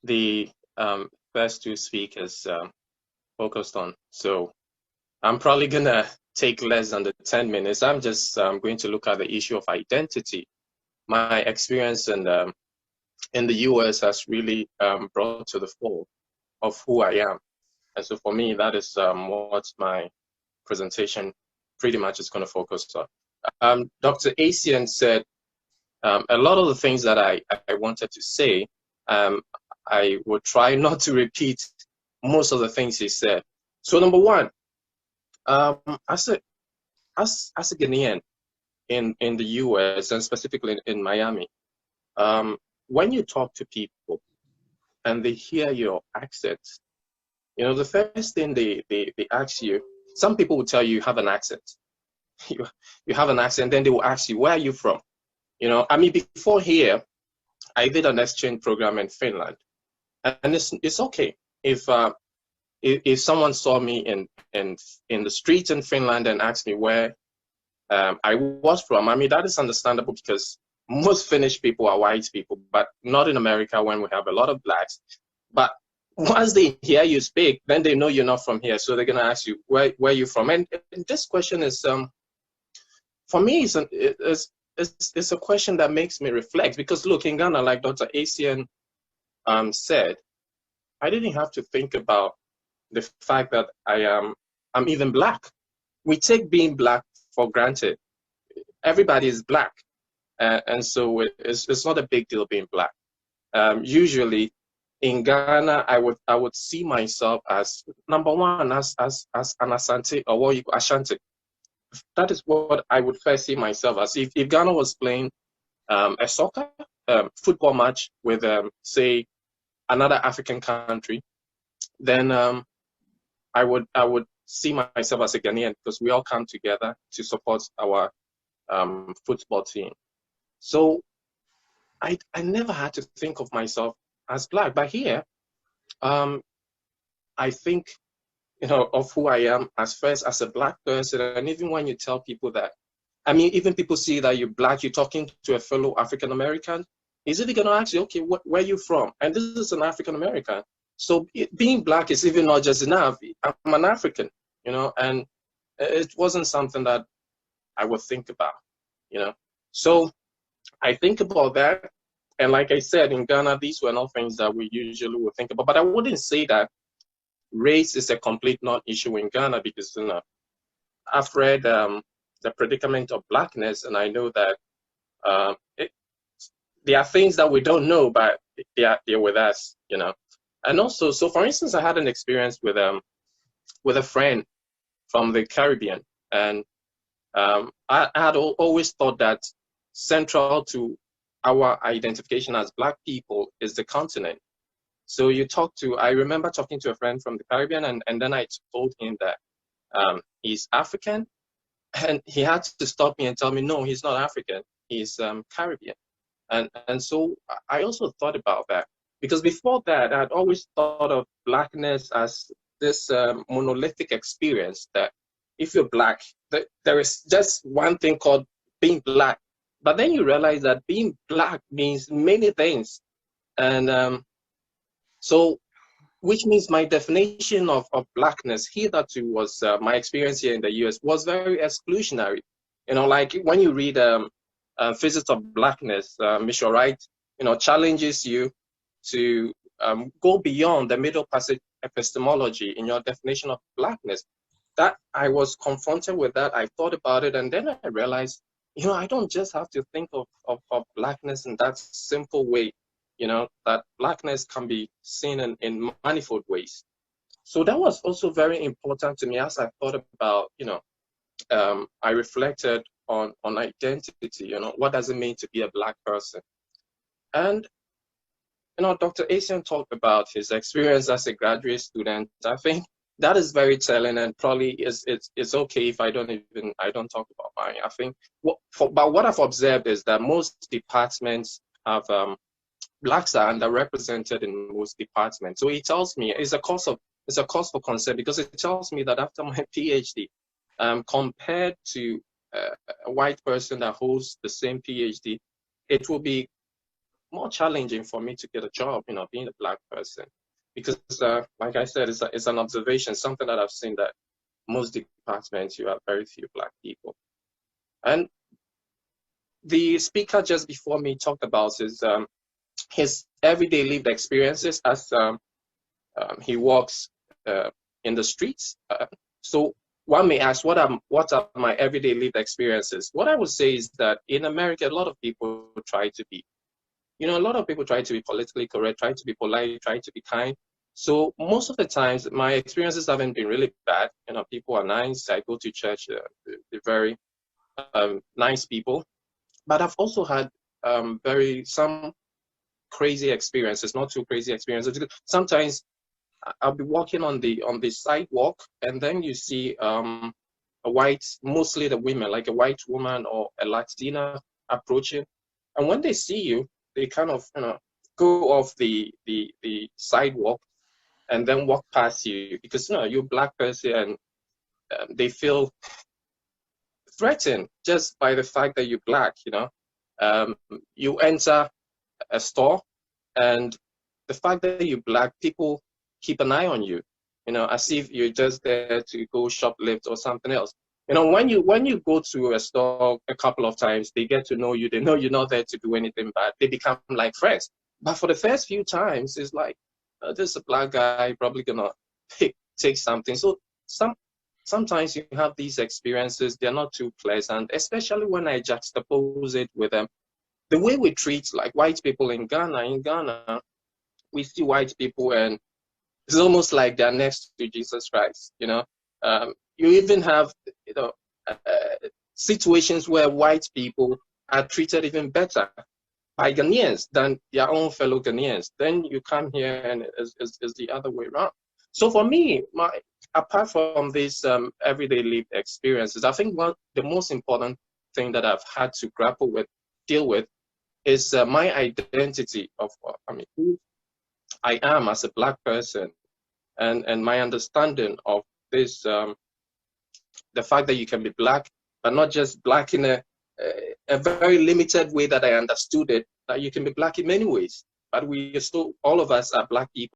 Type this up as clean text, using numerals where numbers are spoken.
the first two speakers focused on. So I'm probably gonna take less than the 10 minutes. I'm just going to look at the issue of identity. My experience in the US has really brought to the fore of who I am. And so for me, that is what my presentation pretty much is going to focus on. Dr. Asian said a lot of the things that I wanted to say. I will try not to repeat most of the things he said. So number one, as a Ghanaian in the US and specifically in Miami, when you talk to people and they hear your accent, you know, the first thing they ask you, some people will tell you have an accent. You have an accent, then they will ask you, where are you from? You know, I mean, before here, I did an exchange program in Finland, and it's okay if someone saw me in the streets in Finland and asked me where I was from. I mean, that is understandable because most Finnish people are white people, but not in America when we have a lot of blacks. But once they hear you speak, then they know you're not from here, so they're gonna ask you where you're from. And this question is, for me, it's a question that makes me reflect, because look, in Ghana, like Dr. Asian said, I didn't have to think about the fact that I'm even black. We take being black for granted. Everybody is black, and so it's not a big deal being black. Usually, in Ghana, I would see myself as number one as an Asante, or what you call Ashanti. That is what I would first see myself as. If Ghana was playing a soccer football match with say another African country, then I would see myself as a Ghanaian, because we all come together to support our football team. So I never had to think of myself as black, but here I think, you know, of who I am as first as a black person. And even when you tell people that, I mean, even people see that you're black, you're talking to a fellow African American, is it going to ask you, okay, where are you from? And this is an African American. So being black is even not just enough. I'm an African, you know, and it wasn't something that I would think about, you know. So I think about that. And like I said, in Ghana, these were not things that we usually would think about. But I wouldn't say that race is a complete non-issue in Ghana, because, you know, I've read the predicament of blackness, and I know that there are things that we don't know, but they're with us, you know. And also, so for instance, I had an experience with a friend from the Caribbean, and I had always thought that central to our identification as black people is the continent. So I remember talking to a friend from the Caribbean, and then I told him that he's African, and he had to stop me and tell me, no, he's not African, he's Caribbean. And so I also thought about that, because before that, I'd always thought of blackness as this monolithic experience, that if you're black, there is just one thing called being black. But then you realize that being black means many things. And so, which means my definition of blackness hitherto was, my experience here in the US was very exclusionary. You know, like when you read Physics of Blackness, Michelle Wright, you know, challenges you to go beyond the Middle Passage epistemology in your definition of blackness. That I was confronted with that, I thought about it, and then I realized, you know, I don't just have to think of blackness in that simple way. You know, that blackness can be seen in manifold ways. So that was also very important to me as I thought about, you know, I reflected on identity, you know, what does it mean to be a black person? And, you know, Dr. Asian talked about his experience as a graduate student. I think that is very telling, and probably it's okay if I don't talk about mine. I think but what I've observed is that most departments have blacks are underrepresented in most departments. So it tells me it's a cause for concern, because it tells me that after my PhD, compared to a white person that holds the same PhD, it will be more challenging for me to get a job, you know, being a Black person. Because, like I said, it's an observation, something that I've seen, that most departments, you have very few Black people. And the speaker just before me talked about his everyday lived experiences as he walks in the streets. So one may ask, what are my everyday lived experiences? What I would say is that in America, a lot of people try to be, you know, a lot of people try to be politically correct, try to be polite, try to be kind. So most of the times, my experiences haven't been really bad. You know, people are nice. I go to church, they're very nice people. But I've also had some crazy experiences, not too crazy experiences. Sometimes I'll be walking on the sidewalk, and then you see a white, mostly the women, like a white woman or a Latina approaching, and when they see you, they kind of, you know, go off the sidewalk and then walk past you, because, you know, you're a Black person, and they feel threatened just by the fact that you're Black. You know, you enter a store, and the fact that you're Black, people keep an eye on you, you know, as if you're just there to go shoplift or something else. You know, when you go to a store a couple of times, they get to know you. They know you're not there to do anything bad. They become like friends. But for the first few times, it's like, this is a Black guy, probably gonna take something. So sometimes you have these experiences. They're not too pleasant, especially when I juxtapose it with the way we treat like white people in Ghana. In Ghana, we see white people, and it's almost like they're next to Jesus Christ. You know, you even have, you know, situations where white people are treated even better by Ghanaians than their own fellow Ghanaians. Then you come here, and it's the other way around. So for me, apart from these everyday lived experiences, I think the most important thing that I've had to deal with, is my identity of, who I am as a Black person, and my understanding of this, the fact that you can be Black, but not just Black in a very limited way that I understood it, that you can be Black in many ways. But all of us are Black people.